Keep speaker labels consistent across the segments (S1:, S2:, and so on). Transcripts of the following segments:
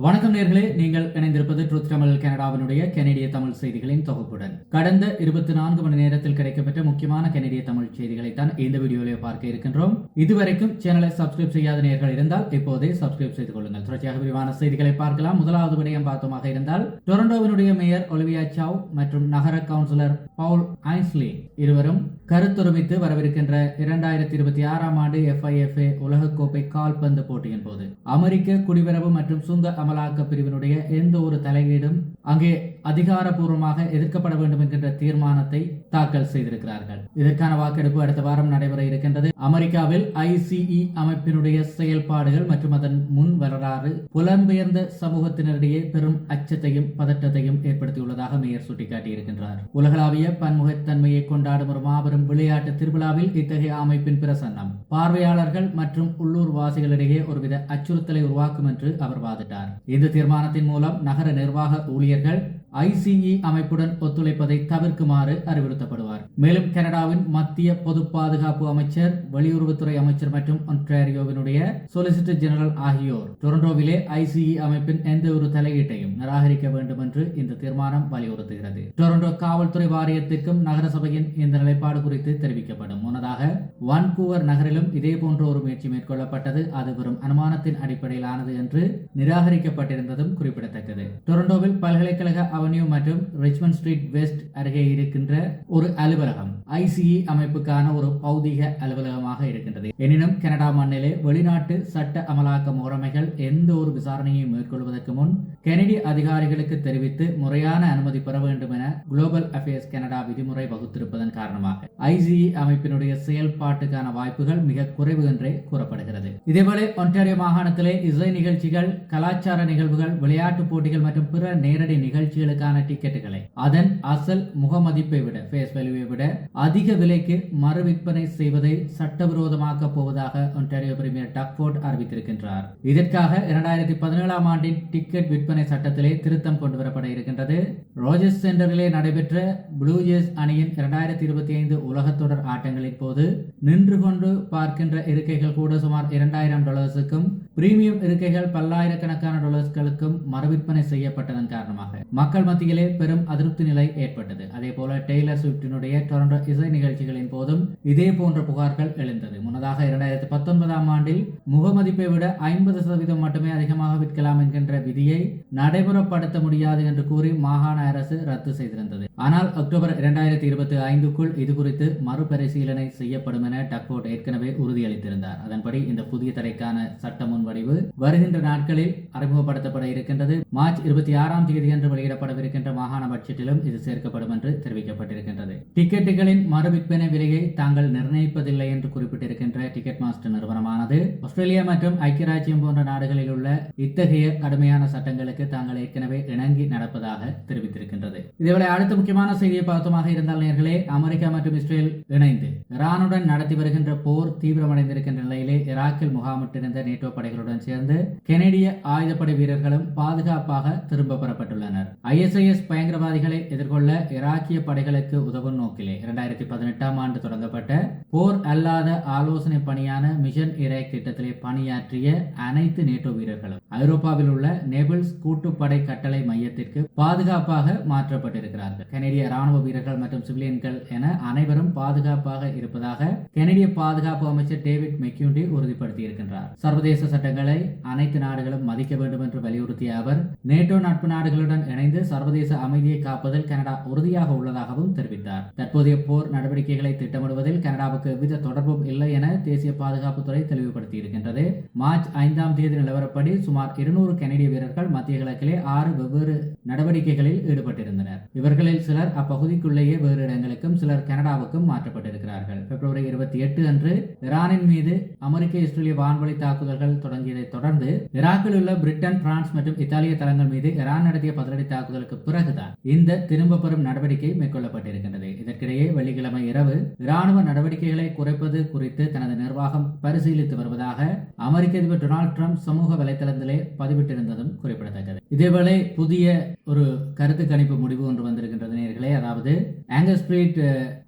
S1: வணக்கம் நேர்களே, நீங்கள் இணைந்திருப்பது ட்ரூத் தமிழ் கனடாவினுடைய கனடிய தமிழ் செய்திகளின் தொகுப்புடன். கடந்த 24 மணி நேரத்தில் கிடைக்கப்பெற்ற முக்கியமான கனடிய தமிழ் செய்திகளை தான் இந்த வீடியோவில் பார்க்க இருக்கின்றோம். இதுவரைக்கும் சேனலை சப்ஸ்கிரைப் செய்யாத நேர்கள் இருந்தால் இப்போதே சப்ஸ்கிரைப் செய்து கொள்ளுங்கள். தொடர்ச்சியாக விரிவான செய்திகளை பார்க்கலாம். முதலாவது விடயம் பார்த்தோமாக இருந்தால், டொரண்டோவினுடைய மேயர் ஒலிவியா சாவ் மற்றும் நகர கவுன்சிலர் பவுல் ஐன்ஸ்லி இருவரும் கருத்தொருமித்து வரவிருக்கின்ற 2026 ஆண்டு FIFA உலகக்கோப்பை கால்பந்து போட்டியின் போது அமெரிக்க குடிவரவு மற்றும் சுங்க அமலாக்க பிரிவினுடைய எந்த ஒரு தலையீடும் அங்கே அதிகாரப்பூர்வமாக எதிர்க்கப்பட வேண்டும் என்கின்ற தீர்மானத்தை தாக்கல் செய்திருக்கிறார்கள். இதற்கான வாக்கெடுப்பு அடுத்த வாரம் நடைபெற இருக்கின்றது. அமெரிக்காவில் ICE அமைப்பினுடைய செயல்பாடுகள் மற்றும் அதன் முன் வரலாறு புலம்பெயர்ந்த சமூகத்தினரிடையே பெரும் அச்சத்தையும் பதற்றத்தையும் ஏற்படுத்தியுள்ளதாக மேயர் சுட்டிக்காட்டியிருக்கின்றார். உலகளாவிய பன்முகத்தன்மையை கொண்டாடும் ஒரு மாபெரும் விளையாட்டு திருவிழாவில் இத்தகைய அமைப்பின் பிரசன்னம் பார்வையாளர்கள் மற்றும் உள்ளூர் வாசிகளிடையே ஒருவித அச்சுறுத்தலை உருவாக்கும் என்று அவர் வாதிட்டார். இந்த தீர்மானத்தின் மூலம் நகர நிர்வாக ஊழியர்கள் ICE அமைப்புடன் ஒத்துழைப்பதை தவிர்க்குமாறு அறிவுறுத்தப்படுவார். மேலும் கனடாவின் மத்திய பொது பாதுகாப்பு அமைச்சர், வெளியுறவுத்துறை அமைச்சர் மற்றும் ஒன்டாரியோவினுடைய சொலிசிட்டர் ஜெனரல் ஆகியோர் டொரண்டோவிலே ICE அமைப்பின் எந்த ஒரு தலையீட்டையும் நிராகரிக்க வேண்டும் என்று இந்த தீர்மானம் வலியுறுத்துகிறது. டொரண்டோ காவல்துறை வாரியத்திற்கும் நகரசபையின் இந்த நிலைப்பாடு குறித்து தெரிவிக்கப்படும். முன்னதாக வான்கூவர் நகரிலும் இதே போன்ற ஒரு முயற்சி மேற்கொள்ளப்பட்டது. அது வெறும் அனுமானத்தின் அடிப்படையிலானது என்று நிராகரிக்கப்பட்டிருந்ததும் குறிப்பிடத்தக்கது. டொரண்டோவில் பல்கலைக்கழக அவென்யூ மற்றும் ரிச்மண்ட் ஸ்ட்ரீட் வெஸ்ட் அருகே இருக்கின்ற ஒரு அலுவலகம் ICE அமைப்புக்கான ஒரு பௌதிக அலுவலகமாக இருக்கின்றது. எனினும் கனடா மண்ணிலே வெளிநாட்டு சட்ட அமலாக்க முறைமைகள் எந்த ஒரு விசாரணையை மேற்கொள்வதற்கு முன் கனடிய அதிகாரிகளுக்கு தெரிவித்து முறையான அனுமதி பெற வேண்டும் என குளோபல் அஃபேர்ஸ் கனடா விதிமுறை வகுத்திருப்பதன் காரணமாக ICE அமைப்பினுடைய செயல்பாட்டுக்கான வாய்ப்புகள் மிக குறைவு என்றே கூறப்படுகிறது. இதேபோல ஒன்டாரியோ மாகாணத்திலே இசை நிகழ்ச்சிகள், கலாச்சார நிகழ்வுகள், விளையாட்டு போட்டிகள் மற்றும் பிற நேரடி நிகழ்ச்சிகளுக்கான டிக்கெட்டுகளை அதன் அசல் முகமதிப்பை விட ஃபேஸ் வேல்யூவை விட அதிக விலைக்கு மறு விற்பனை செய்வதை சட்டவிரோதமாக்க போவதாக ஒன்டாரியோ பிரீமியர் டக் ஃபோர்ட் அறிவித்திருக்கின்றார். இதற்காக 2017 ஆண்டின் டிக்கெட் விற்பனை சட்டத்திலே திருத்தம் கொண்டுவரப்பட இருக்கின்றது. ரோஜர்ஸ் சென்டரிலே நடைபெற்ற ப்ளூ ஜேஸ் அணியின் 2025 உலகத்தொடர் ஆட்டங்களின் போது நின்று கொண்டு பார்க்கின்ற இருக்கைகள் கூட சுமார் $2,000 பிரீமியம் இருக்கைகள் பல்லாயிரக்கணக்கான டாலர்களுக்கும் மறுவிற்பனை செய்யப்பட்டதன் காரணமாக மக்கள் மத்தியிலே பெரும் அதிருப்தி நிலை ஏற்பட்டது. அதே போல டெய்லர் ஸ்விஃப்டினுடைய டொரண்டோ இசை நிகழ்ச்சிகளின் போதும் இதே போன்ற புகார்கள் எழுந்தது. முன்னதாக 2019 ஆண்டில் முகமதிப்பை விட 50% மட்டுமே அதிகமாக விற்கலாம் என்கின்ற விதியை நடைமுறைப்படுத்த முடியாது என்று கூறி மாகாண அரசு ரத்து செய்திருந்தது. ஆனால் அக்டோபர் 2025க்குள் இது குறித்து மறுபரிசீலனை செய்யப்படும் என டக்ஃபோர்ட் ஏற்கனவே உறுதியளித்திருந்தார். அதன்படி இந்த புதிய தடைக்கான சட்ட முன்வடிவு வருகின்ற நாட்களில் அறிமுகப்படுத்தப்பட இருக்கின்றது. மார்ச் 26ஆம் தேதி அன்று வெளியிடப்படவிருக்கின்ற மாகாண பட்ஜெட்டிலும் இது சேர்க்கப்படும் என்று தெரிவிக்கப்பட்டிருக்கின்றது. டிக்கெட்டுகளின் மறு விற்பனை விலையை தாங்கள் நிர்ணயிப்பதில்லை என்று குறிப்பிட்டிருக்கின்ற டிக்கெட் மாஸ்டர் நிறுவனமானது ஆஸ்திரேலியா மற்றும் ஐக்கிய ராஜ்யம் போன்ற நாடுகளில் உள்ள இத்தகைய கடுமையான சட்டங்களுக்கு தாங்கள் ஏற்கனவே இணங்கி நடப்பதாக தெரிவித்திருக்கின்றது. இதேவேளை அடுத்த முக்கியமான செய்தியை பார்த்தமாக இருந்தால் நேர்களே, அமெரிக்கா மற்றும் இஸ்ரேல் இணைந்து ஈரானுடன் நடத்தி வருகின்ற போர் தீவிரமடைந்திருக்கின்ற நிலையிலே ஈராக்கில் முகாமிட்டிருந்த நேட்டோ படைகளுடன் சேர்ந்து கனடிய ஆயுதப்படை வீரர்களும் பாதுகாப்பாக திரும்ப பெறப்பட்டுள்ளனர். ISIS பயங்கரவாதிகளை எதிர்கொள்ள ஈராக்கிய படைகளுக்கு உதவும் நோக்கிலே 2018 ஆண்டு தொடங்கப்பட்ட போர் அல்லாத ஆலோசனை பணியான மிஷன் இராக் திட்டத்திலே பணியாற்றிய அனைத்து நேட்டோ வீரர்களும் ஐரோப்பாவில் உள்ள நேபிள்ஸ் கூட்டுப்படை கட்டளை மையத்திற்கு பாதுகாப்பாக மாற்றப்பட்டிருக்கிறார்கள். கனடிய ராணுவ வீரர்கள் மற்றும் சிவிலியன்கள் என அனைவரும் பாதுகாப்பாக இருப்பதாக கனடிய பாதுகாப்பு அமைச்சர் டேவிட் மெக்யூண்டி உறுதிப்படுத்தியிருக்கின்றார். சர்வதேச சட்டங்களை அனைத்து நாடுகளும் மதிக்க வேண்டும் என்று வலியுறுத்திய அவர், நேட்டோ நட்பு நாடுகளுடன் இணைந்து சர்வதேச அமைதியை காப்பதில் கனடா உறுதியாக உள்ளதாகவும் தெரிவித்தார். தற்போதைய போர் நடவடிக்கைகளை திட்டமிடுவதில் கனடாவுக்கு எவ்வித தொடர்பும் இல்லை என தேசிய பாதுகாப்புத்துறை தெளிவுபடுத்தியிருக்கின்றது. மார்ச் 5ஆம் தேதி நிலவரப்படி சுமார் 200 கனடிய வீரர்கள் மத்திய கிழக்கிலே 6 வெவ்வேறு நடவடிக்கைகளில் ஈடுபட்டிருந்தனர். இவர்களில் சிலர் அப்பகுதிக்குள்ளேயே வேறு இடங்களுக்கும் சிலர் கனடாவுக்கும் மாற்றப்பட்டிருக்கிறார்கள். பிப்ரவரி 28 அன்று ஈரானின் மீது அமெரிக்க இஸ்ரேலிய வான்வழி தாக்குதல்கள் தொடங்கியதை தொடர்ந்து ஈராக்கில் உள்ள பிரிட்டன், பிரான்ஸ் மற்றும் இத்தாலிய தளங்கள் மீது ஈரான் நடத்திய பதிலடி தாக்குதலுக்கு பிறகுதான் இந்த திரும்ப பெறும் நடவடிக்கை மேற்கொள்ளப்பட்டிருக்கின்றது. இதற்கிடையே வெள்ளிக்கிழமை இரவு இராணுவ நடவடிக்கைகளை குறைப்பது குறித்து தனது நிர்வாகம் பரிசீலித்து வருவதாக அமெரிக்க அதிபர் டொனால்ட் ட்ரம்ப் சமூக வலைதளத்திலே முதலே பதிவிட்டிருந்ததும் குறிப்பிடத்தக்கது. இதேவேளை புதிய ஒரு கருத்து கணிப்பு முடிவு ஒன்று வந்திருக்கின்றது நேயர்களே. அதாவது ஆங்கஸ் ஸ்ட்ரீட்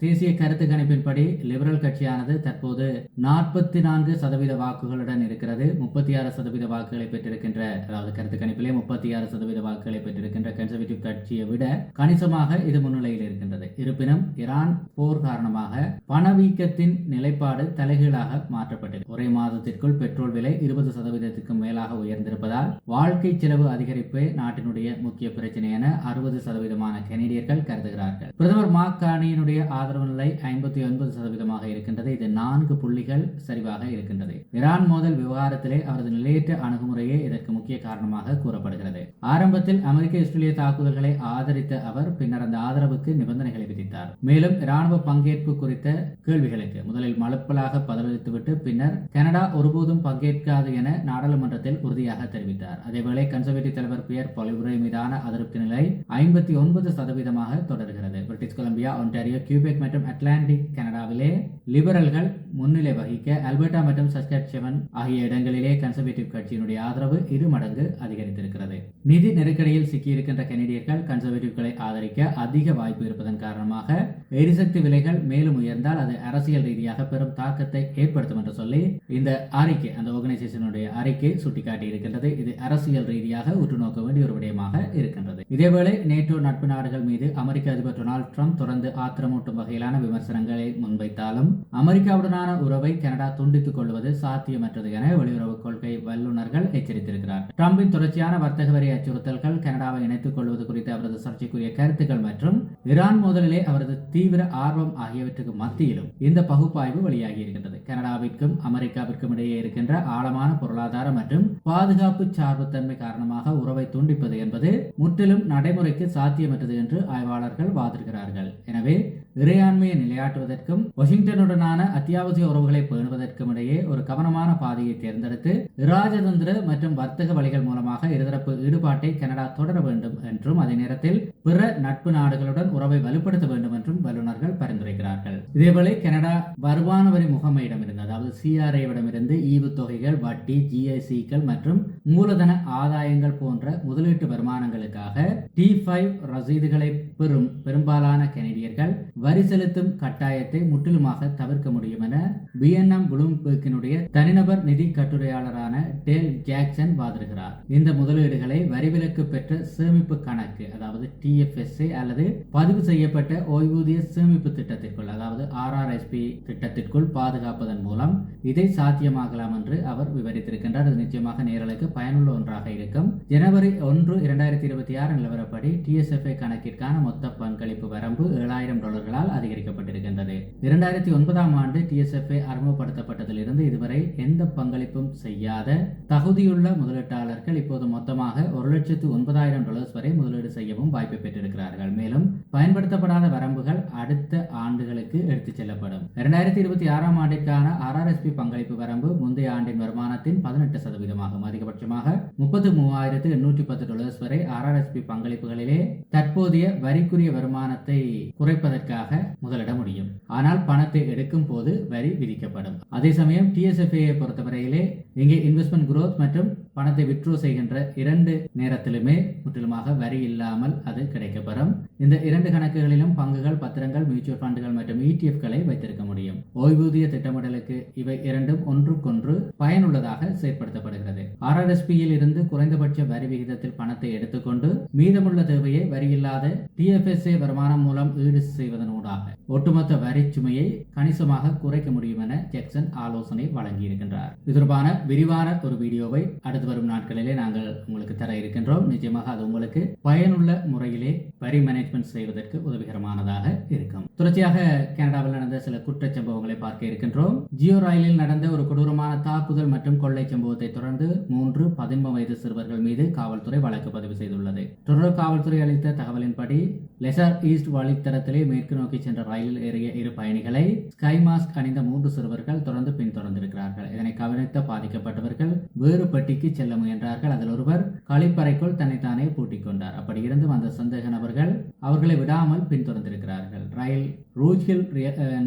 S1: தேசிய கருத்து கணிப்பின்படி லிபரல் கட்சியானது தற்போது 44% வாக்குகளுடன் இருக்கிறது. 36% வாக்குகளை பெற்றிருக்கின்ற, அதாவது கருத்து கணிப்பிலே 36% வாக்குகளை பெற்றிருக்கின்ற கன்சர்வேட்டிவ் கட்சியை விட கணிசமாக இது முன்னிலையில் இருக்கின்றது. இருப்பினும் ஈரான் போர் காரணமாக பணவீக்கத்தின் நிலைப்பாடு தலைகீழாக மாற்றப்பட்டது. ஒரே மாதத்திற்குள் பெட்ரோல் விலை 20%க்கும் மேலாக உயர்ந்திருப்பதால் வாழ்க்கை செலவு அதிகரிப்பே நாட்டினுடைய முக்கிய பிரச்சனை என 60% கனேடியர்கள் கருதுகிறார்கள். பிரதமர் மார்க் கார்னியினுடைய ஆதரவு நிலை 59% இருக்கின்றது. இது 4 புள்ளிகள் சரிவாக இருக்கின்றது. ஈரான் மோதல் விவகாரத்திலே அவரது நிலையற்ற அணுகுமுறையே இதற்கு முக்கிய காரணமாக கூறப்படுகிறது. ஆரம்பத்தில் அமெரிக்க இஸ்ரேலிய தாக்குதல்களை ஆதரித்த அவர் பின்னர் அந்த ஆதரவுக்கு நிபந்தனைகளை விதித்தார். மேலும் இராணுவ பங்கேற்பு குறித்த கேள்விகளுக்கு முதலில் மலுப்பலாக பதிலளித்துவிட்டு பின்னர் கனடா ஒருபோதும் பங்கேற்காது என நாடாளுமன்றத்தில் உறுதியாக தெரிவித்தார். அதேவேளை கன்சர்வேட்டிவ் தலைவர் பியர் பொலிவுரை மீதான அதிருப்தி நிலை 59% தொடர்கிறது. பிரிட்டிஷ் கொலம்பியா, ஒன்டாரியோ, கியூபெக் மற்றும் அட்லாண்டிக் கனடாவிலே லிபரல்கள் முன்னிலை வகிக்க அல்பர்டா மற்றும் சஸ்கட்செவன் ஆகிய இடங்களிலே கன்சர்வேட்டிவ் கட்சியினுடைய ஆதரவு 2 மடங்கு அதிகரித்திருக்கிறது. நிதி நெருக்கடியில் சிக்கியிருக்கின்ற கனேடியர்கள் கன்சர்வேட்டிவ்களை ஆதரிக்க அதிக வாய்ப்பு இருப்பதன் காரணமாக எரிசக்தி விலைகள் மேலும் உயர்ந்தால் அது அரசியல் ரீதியாக பெரும் தாக்கத்தை ஏற்படுத்தும் என்று சொல்லி இந்த அறிக்கை, அந்த ஆர்கனைசேஷனுடைய அறிக்கை சுட்டிக்காட்டி இருக்கின்றது. இது அரசியல் ரீதியாக உற்று நோக்க வேண்டிய ஒரு விடயமாக இருக்கின்றது. இதேவேளை நேட்டோ நட்பு நாடுகள் மீது அமெரிக்க அதிபர் டொனால்ட் ட்ரம்ப் தொடர்ந்து ஆத்திரமூட்டும் வகையிலான விமர்சனங்களை முன்வைத்தாலும் அமெரிக்காவுடனான உறவை கனடா துண்டித்துக் கொள்வது சாத்தியமற்றது என வெளியுறவு கொள்கை வல்லுநர்கள் எச்சரித்திருக்கிறார். ட்ரம்பின் தொடர்ச்சியான வர்த்தக வரி அச்சுறுத்தல்கள், கனடாவை இணைத்துக் கொள்வது குறித்த அவரது சர்ச்சைக்குரிய கருத்துக்கள் மற்றும் ஈரான் மோதலிலே அவரது தீவிர ஆர்வம் ஆகியவற்றுக்கு மத்தியிலும் இந்த பகுப்பாய்வு வெளியாகி இருக்கின்றது. கனடாவிற்கும் அமெரிக்காவிற்கும் இடையே இருக்கின்ற ஆழமான பொருளாதார மற்றும் பாதுகாப்பு சார்புத்தன்மை காரணமாக உறவை துண்டிப்பது என்பது முற்றிலும் நடைமுறைக்கு சாத்தியமற்றது என்று ஆய்வாளர்கள் வாதிடுகிறார்கள். எனவே இறையாண்மையை நிலையாட்டுவதற்கும் வாஷிங்டனுடனான அத்தியாவசிய உறவுகளை பேணுவதற்கும் இடையே ஒரு கவனமான பாதையை தேர்ந்தெடுத்து இராஜதந்திர மற்றும் வர்த்தக வழிகள் மூலமாக இருதரப்பு ஈடுபாட்டை கனடா தொடர வேண்டும் என்றும் அதே நேரத்தில் பிற நட்பு நாடுகளுடன் உறவை வலுப்படுத்த வேண்டும் என்றும் வல்லுநர்கள் பரிந்துரைக்கிறார்கள். இதேவேளை கனடா வருமான வரி முகமையிடமிருந்து, அதாவது CRA-விடமிருந்து ஈவுத்தொகைகள், வட்டி, GIC-கள் மற்றும் மூலதன ஆதாயங்கள் போன்ற முதலீட்டு வருமானங்களுக்காக T5 ரசீதுகளை பெறும் பெரும்பாலான கனேடியர்கள் வரி செலுத்தும் கட்டாயத்தை முற்றிலுமாக தவிர்க்க முடியும் என BNM ப்ளூம்பெர்க்கினுடைய தனிநபர் நிதி கட்டுரையாளரான டேல் ஜாக்சன் வாதிடுகிறார். இந்த முதலீடுகளை வரிவிலக்கு பெற்ற சேமிப்பு கணக்கு, அதாவது TFSA அல்லது பதிவு செய்யப்பட்ட ஓய்வூதிய சேமிப்பு திட்டத்திற்குள், அதாவது RRSP திட்டத்திற்குள் பாதுகாப்பதன் மூலம் இதை சாத்தியமாகலாம் என்று அவர் விவரித்திருக்கின்றார். இது நிச்சயமாக நேரலுக்கு பயனுள்ள ஒன்றாக இருக்கும். ஜனவரி 1, 2026 நிலவரப்படி TSFA கணக்கிற்கான மொத்த பங்களிப்பு வரம்பு $7,000 அதிகரிக்கப்பட்டிருக்கின்றது. 2009ஆம் ஆண்டு TSFA அறிமுகப்படுத்தப்பட்டதிலிருந்து இதுவரை எந்த பங்களிப்பும் செய்யாத தகுதியுள்ள முதலீட்டாளர்கள் இப்போது மொத்தமாக $1,09,000 வரை முதலீடு செய்யவும் வாய்ப்பு பெற்றிருக்கிறார்கள். மேலும் பயன்படுத்தப்படாத வரம்புகள் அடுத்த ஆண்டுகளுக்கு எடுத்துச் செல்லப்படும். 2026ஆம் ஆண்டிற்கான RRSP பங்களிப்பு வரம்பு முந்தைய ஆண்டின் வருமானத்தின் 18% அதிகபட்சமாக $33,810 வரை RRSP பங்களிப்புகளிலே தற்போதைய வரிக்குரிய வருமானத்தை குறைப்பதற்காக முதலிட முடியும். ஆனால் பணத்தை எடுக்கும் போது வரி விதிக்கப்படும். அதே சமயம் TSFA பொறுத்தவரையிலே இங்கே இன்வெஸ்ட்மெண்ட் குரோத் மற்றும் பணத்தை வித்ட்ரோ செய்கின்ற 2 நேரத்திலுமே முற்றிலுமாக வரி இல்லாமல் அது கிடைக்கப்பெறும். இந்த 2 கணக்குகளிலும் பங்குகள், பத்திரங்கள், மியூச்சுவல் ஃபண்டுகள் மற்றும் ETF-களை வைத்திருக்க முடியும். ஓய்வூதிய திட்டமிடலுக்கு இவை இரண்டும் ஒன்றுக்கொன்று பயனுள்ளதாக செயற்படுத்தப்படுகிறது. RRSP-யில் இருந்து குறைந்தபட்ச வரி விகிதத்தில் பணத்தை எடுத்துக்கொண்டு மீதமுள்ள தேவையை வரியில்லாத TFSA வருமானம் மூலம் ஈடு செய்வதனூடாக ஒட்டுமொத்த வரி சுமையை கணிசமாக குறைக்க முடியும் என ஜாக்சன் ஆலோசனை வழங்கியிருக்கின்றார். இது தொடர்பான விரிவான ஒரு வீடியோவை அடுத்து வரும் நாட்களிலே நாங்கள் உங்களுக்கு தர இருக்கின்றோம். நிச்சயமாக அது உங்களுக்கு பயனுள்ள முறையிலே வரி மேனேஜ்மெண்ட் செய்வதற்கு உதவிகரமானதாக இருக்கும். தொடர்ச்சியாக கனடாவில் நடந்த சில குற்றச் சம்பவங்களை பார்க்க இருக்கின்றோம். ஜியோ ரயிலில் நடந்த ஒரு கொடூரமான தாக்குதல் மற்றும் கொள்ளை சம்பவத்தை தொடர்ந்து 3 13 வயது சிறுவர்கள் மீது காவல்துறை வழக்கு பதிவு செய்துள்ளது. டொரண்டோ காவல்துறை அளித்த தகவலின்படி லெசர் ஈஸ்ட் வழித்தடத்திலே மேற்கு நோக்கி சென்ற ரயிலில் ஏறிய 2 பயணிகளை ஸ்கை மாஸ்க் அணிந்த 3 சிறுவர்கள் தொடர்ந்து பின்தொடர்ந்திருக்கிறார்கள். இதனை கவனித்த பாதிக்கப்பட்ட பாதிக்கப்பட்டவர்கள் வேறு பெட்டிக்கு செல்ல முயன்றார்கள். அதில் ஒருவர் கழிப்பறைக்குள் தன்னைத்தானே பூட்டிக் கொண்டார். அப்படி இருந்தும் அந்த சந்தேக நபர்கள் அவர்களை விடாமல் பின்தொடர்ந்திருக்கிறார்கள். ரயில் ரூஜ்ஹில்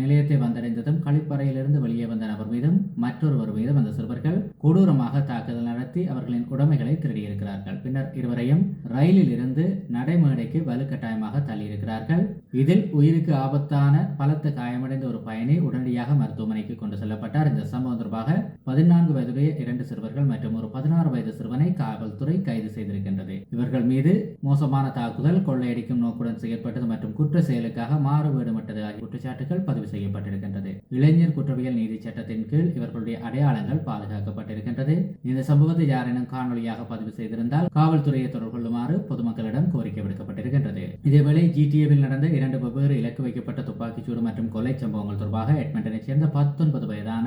S1: நிலையத்தை வந்தடைந்ததும் கழிப்பறையிலிருந்து வெளியே வந்த நபர் மீதும் மற்றொருவர் மீதும் அந்த சிறுவர்கள் கொடூரமாக தாக்குதல் நடத்தி அவர்களின் உடைமைகளை திருடியிருக்கிறார்கள். பின்னர் இருவரையும் ரயிலில் இருந்து நடைமேடைக்கு வலுக்கட்டாயமாக தள்ளியிருக்கிறார்கள். இதில் உயிருக்கு ஆபத்தான பலத்த காயமடைந்த ஒரு பயணி உடனடியாக மருத்துவமனைக்கு கொண்டு செல்லப்பட்டார். இந்த சம்பவம் தொடர்பாக 14 வயதுடைய 2 சிறுவர்கள் மற்றும் ஒரு 16 வயது சிறுவனை காவல்துறை கைது செய்திருக்கின்றது. இவர்கள் மீது மோசமான தாக்குதல், கொள்ளையடிக்கும் நோக்குடன் செயற்பட்டது மற்றும் குற்ற செயலுக்காக மாறுவேடுமட்டது ஆகிய குற்றச்சாட்டுகள் பதிவு செய்யப்பட்டிருக்கின்றது. இளைஞர் குற்றவியல் நீதி சட்டத்தின் கீழ் இவர்களுடைய அடையாளங்கள் பாதுகாக்கப்பட்டிருக்கின்றது. இந்த சம்பவத்தை யாரேனும் காணொலியாக பதிவு செய்திருந்தால் காவல்துறையை தொடர்பு கொள்ளுமாறு பொதுமக்களிடம் கோரிக்கை விடுக்கப்பட்டிருக்கின்றது. இதேவேளை ஜிடிஏவில் நடந்த 2 வெவ்வேறு இலக்கு வைக்கப்பட்ட துப்பாக்கிச்சூடு மற்றும் கொலை சம்பவங்கள் தொடர்பாக எட்மண்டனை சேர்ந்த 19 வயதான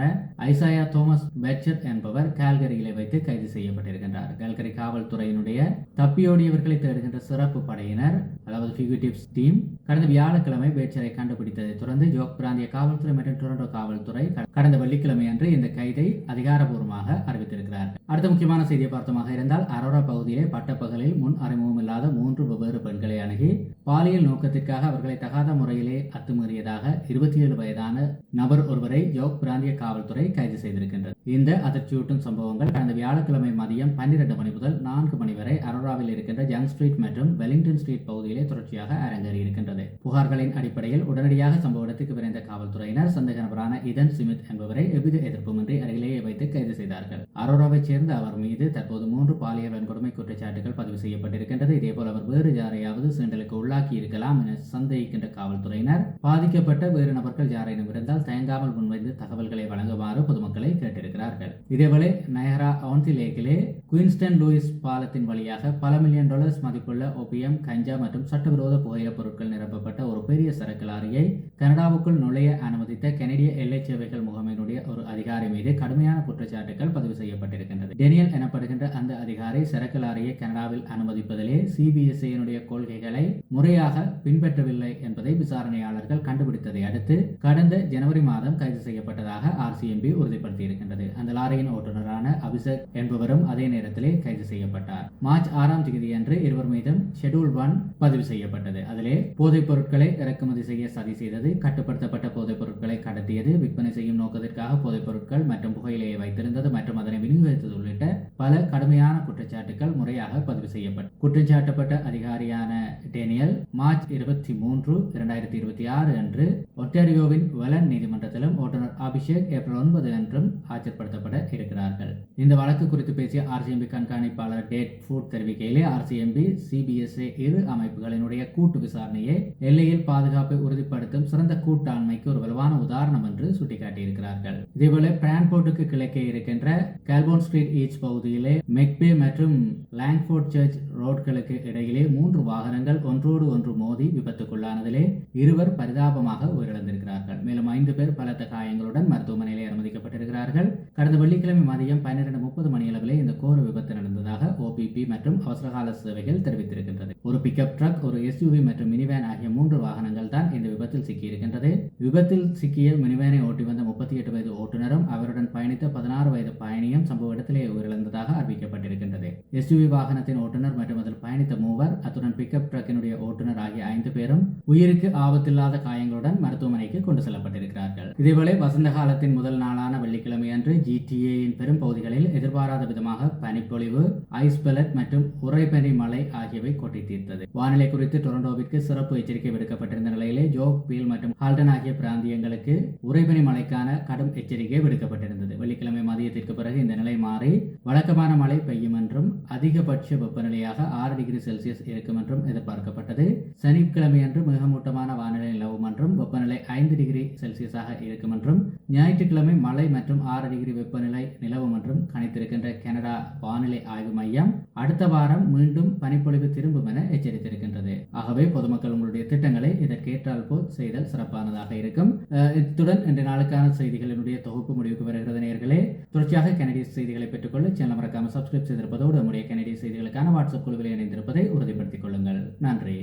S1: ஐசாயா தோமஸ் பெட்சர் என்பவர் கால்கரியிலே வைத்து கைது செய்யப்பட்டிருக்கின்றார். கால்கரி காவல்துறையினுடைய தப்பியோடியவர்களை தேடுகின்ற சிறப்பு படையினர், அதாவது ஃபியூகிட்டிவ்ஸ் டீம், கடந்த வியாழக்கிழமை பெட்சரை கண்டுபிடித்ததை தொடர்ந்து ஜோக் பிராந்திய காவல்துறை மற்றும் டொரண்டோ காவல்துறை கடந்த வெள்ளிக்கிழமை அன்று இந்த கைதை அதிகாரப்பூர்வமாக அறிவித்திருக்கிறார். அடுத்த முக்கியமான செய்தியை பார்த்தமாக இருந்தால், அரோரா பகுதியிலே பட்டப்பகலில் முன் அறிமுகம் இல்லாத 3 வெவ்வேறு பெண்களை அணுகி பாலியல் நோக்கத்திற்காக அவர்களை தகாத முறையிலே அத்துமீறியதாக 27 வயதான நபர் ஒருவரை ஜோக் பிராந்திய காவல்துறை கைது செய்திருக்கின்றது. இந்த அதிர்ச்சியூட்டும் சம்பவங்கள் கடந்த வியாழக்கிழமை மதியம் 12 மணி முதல் 4 மணி வரை அரோராவில் இருக்கின்ற யங் ஸ்ட்ரீட் மற்றும் வெலிங்டன் ஸ்ட்ரீட் பகுதியிலே தொடர்ச்சியாக அரங்கேறி இருக்கின்றது. புகார்களின் அடிப்படையில் உடனடியாக சம்பவ இடத்துக்கு விரைந்த காவல்துறையினர் சந்தேக நபரான இதன் சிமித் என்பவரை எவ்வித எதிர்ப்புமின்றி அருகிலேயே வைத்து கைது செய்தார்கள். அரோராவை சேர்ந்த அவர் மீது தற்போது 3 பாலியல் வன்கொடுமை குற்றச்சாட்டுகள் பதிவு செய்யப்பட்டிருக்கின்றது. இதேபோல் அவர் வேறு யாரையாவது சீண்டலுக்கு உள்ளாக்கி இருக்கலாம் என சந்தேகிக்கின்ற காவல்துறையினர் பாதிக்கப்பட்ட வேறு நபர்கள் யாரேனும் இருந்தால் தயங்காமல் முன்வைந்து தகவல்களை வழங்குமாறு பொதுமக்களை கேட்டிருக்கிறார்கள். இதேவேளை நயரா ஆன்சி லேக்கிலே குயின்ஸ்டன் லூயிஸ் பாலத்தின் வழியாக பல மில்லியன் டாலர்ஸ் மதிப்புள்ள ஓபியம், கஞ்சா மற்றும் சட்டவிரோத புகையில பொருட்கள் நிரப்பப்பட்ட ஒரு பெரிய சரக்கு லாரியை கனடாவுக்குள் நுழைய அனுமதித்த கனடிய எல்லை சேவைகள் முகமையினுடைய ஒரு அதிகாரி மீது கடுமையான குற்றச்சாட்டுகள் பதிவு செய்யப்பட்டிருக்கின்றது. டேனியல் எனப்படுகின்ற அந்த அதிகாரி சரக்கு லாரியை கனடாவில் அனுமதிப்பதிலே சிபிஎஸ்இனுடைய கொள்கைகளை முறையாக பின்பற்றவில்லை என்பதை விசாரணையாளர்கள் கண்டுபிடித்ததை அடுத்து கடந்த ஜனவரி மாதம் கைது செய்யப்பட்டதாக ஆர்சிஎம்பி உறுதிப்படுத்தியிருக்கின்றது. அந்த லாரியின் ஓட்டுநரான அபிஷேக் என்பவரும் அதே நேரத்திலே கைது செய்யப்பட்டார். மார்ச் 6ஆம் தேதி அன்று இருவர் மீதும் ஷெட்யூல் 1 பதிவு செய்யப்பட்டது. அதிலே போதைப் பொருட்களை இறக்குமதி செய்ய சதி செய்தது, கட்டுப்படுத்தப்பட்ட போதைப் பொருட்களை கடத்தியது, விற்பனை செய்யும் நோக்கத்திற்காக போதைப் பொருட்கள் மற்றும் புகையிலையை வைத்திருந்தது மற்றும் அதனை விநியோகித்தது உள்ளிட்ட பல கடுமையான குற்றச்சாட்டுகள் முறையாக பதிவு செய்யப்பட்டது. குற்றச்சாட்டப்பட்ட அதிகாரியான டேனியல் மார்ச் 23, 2026 அன்று ஒன்டாரியோவின் வெலன் நீதிமன்றத்திலும் ஓட்டுநர் அபிஷேக் ஏப்ரல் 9 அன்றும் ஆஜர்படுத்தப்பட இருக்கிறார்கள். இந்த வழக்கு குறித்து பேசிய ஆர்சிஎம்பி கண்காணிப்பாளர் டேட் ஃபுட் தெரிவிக்கையிலே ஆர்சிஎம்பி சிபிஎஸ்ஏ இரு அமைப்புகளினுடைய கூட்டு விசாரணையை எல்லையில் பாதுகாப்பை உறுதிப்படுத்தும் சிறந்த கூட்டாண்மைக்கு ஒரு வலுவான உதாரணம் என்று சுட்டிக்காட்டியிருக்கிறார்கள். இதேபோல பிரான்போர்ட்டுக்கு கிழக்கே இருக்கின்ற கால்போன் ஸ்ட்ரீட் ஈச் பகுதியிலே மெக்பே மற்றும் லாங்ஃபோர்ட் சர்ச் ரோட்களுக்கு இடையிலே 3 வாகனங்கள் ஒன்றோடு ஒன்று மோதி விபத்துக்குள்ளானதிலே இருவர் பரிதாபமாக உயிரிழந்திருக்கிறார்கள். மேலும் 5 பேர் பலத்த காயங்களுடன் மருத்துவமனையிலே அனுமதிக்கப்பட்டிருக்கிறார்கள். கடந்த வெள்ளிக்கிழமை மதியம் 12:30 மணியளவிலே இந்த கோர விபத்து நடந்ததாக ஓபிபி மற்றும் அவசரகால சேவைகள் தெரிவித்திருக்கின்றது. ஒரு பிக்கப் ட்ரக், ஒரு எஸ்யூவி மற்றும் மினிவேன் ஆகிய 3 வாகனங்கள் தான் இந்த விபத்தில் சிக்கியிருக்கின்றது. விபத்தில் சிக்கிய மினிவேனை ஓட்டி வந்த 38 வயது ஓட்டுநரும் அவருடன் பயணித்த 16 வயது பயணியும் சம்பவ இடத்திலே உயிரிழந்ததாக அறிவிக்கப்பட்டிருக்கின்றது. எஸ்யூவி வாகனத்தின் ஓட்டுநர் மற்றும் அதில் பயணித்த 3 அத்துடன் பிக்கப் ட்ரக்கினுடைய ஓட்டுநர் ஆகிய 5 பேரும் உயிருக்கு ஆபத்தில்லாத காயங்களுடன் மருத்துவமனைக்கு கொண்டு செல்லப்பட்டிருக்கிறார்கள். இதேவேளை வசந்த காலத்தின் முதல் நாளான வெள்ளிக்கிழமை அன்று ஜிடிஏயின் பெரும் பகுதிகளில் எதிர்பாராத விதமாக பனிப்பொழிவு, ஐஸ் பெலட் மற்றும் உறைபனி மழை ஆகியவை கொட்டி தீர்த்தது. வானிலை குறித்து டொரண்டோவிற்கு சிறப்பு எச்சரிக்கை விடுக்கப்பட்டிருந்த நிலையிலே ஜோக், பீல் மற்றும் ஹால்டன் ஆகிய பிராந்தியங்களுக்கு உறைபனி மழைக்கான கடும் எச்சரிக்கை விடுக்கப்பட்டிருந்தது. வெள்ளிக்கிழமை மதியத்திற்கு பிறகு இந்த நிலை மாறி வழக்கமான மழை பெய்யும் என்றும் அதிகபட்ச வெப்பநிலையாக 6 டிகிரி செல்சியஸ் இருக்கும் என்றும் எதிர்பார்க்கப்பட்டது. சனிக்கிழமை அன்று மிகமூட்டமான வானிலை நிலவும் என்றும் வெப்பநிலை 5 டிகிரி செல்சியஸாக இருக்கும் என்றும், ஞாயிற்றுக்கிழமை மழை மற்றும் 6 டிகிரி வெப்பநிலை நிலவும் என்றும் கணித்திருக்கின்ற கனடா வானிலை ஆய்வு மையம் அடுத்த வாரம் மீண்டும் பனிப்பொழிவு திரும்பும் என எச்சரித்திருக்கின்றது. ஆகவே பொதுமக்கள் உங்களுடைய திட்டங்களை இதற்கேற்றால் போல் செய்தல் சிறப்பானதாக இருக்கும். இத்துடன் இன்றைய நாளுக்கான செய்திகளினுடைய தொகுப்பு முடிவுக்கு வருகிறது. நேயர்களே, தொடர்ச்சியாக கனடிய செய்திகளை பெற்றுக்கொள்ள சேனல் மறக்காமல் சப்ஸ்கிரைப் செய்திருப்பதோடு நம்முடைய கனடிய செய்திகளுக்கான வாட்ஸ்அப் குழுவில் இணைந்திருப்பதை உறுதிப்படுத்திக் கொள்ளுங்கள். நன்றி.